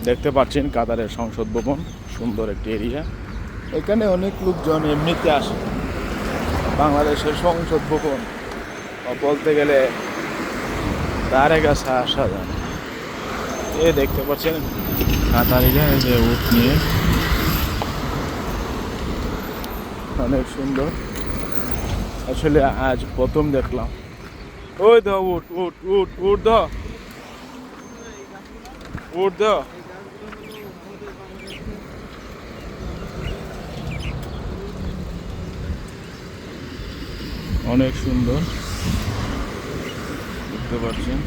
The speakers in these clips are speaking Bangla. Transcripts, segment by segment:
দেখতে পাচ্ছেন কাতারের সংসদ ভবন, সুন্দর একটি এরিয়া। এখানে অনেক লোকজন এমনিতে আসে। বাংলাদেশের সংসদ ভবন বলতে গেলে তার কাছে আসা যায়। এ দেখতে পাচ্ছেন কাতারিরা এই যে উট নিয়ে, অনেক সুন্দর। আসলে আজ প্রথম দেখলাম। ওই দ উট উট উট উট দ উট দ অনেক সুন্দর দেখতে পাচ্ছেন।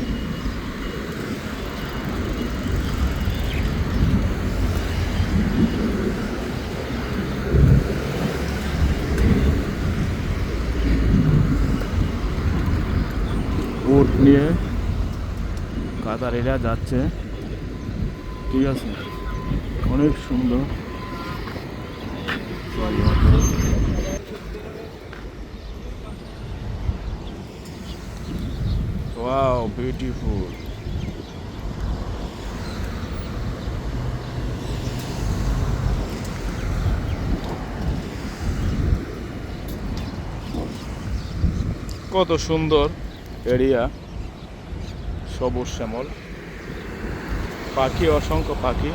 উট নিয়ে কাতারিরা যাচ্ছে, ঠিক আছে, অনেক সুন্দর। Wow, beautiful. কত সুন্দর এরিয়া, সবুজ শ্যামল, পাখি, অসংখ্য পাখি,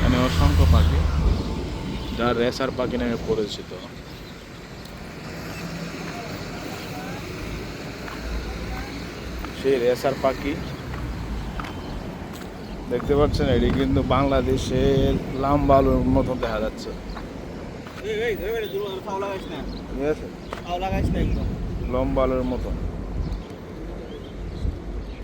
মানে অসংখ্য পাখি, যা রেসার পাখি নামে পরিচিত। সেই রেসার পাখি দেখতে পাচ্ছেন। এটি কিন্তু বাংলাদেশের লাম্বা আলুর মতো দেখা যাচ্ছে, ঠিক আছে, লম্বা আলুর মতো।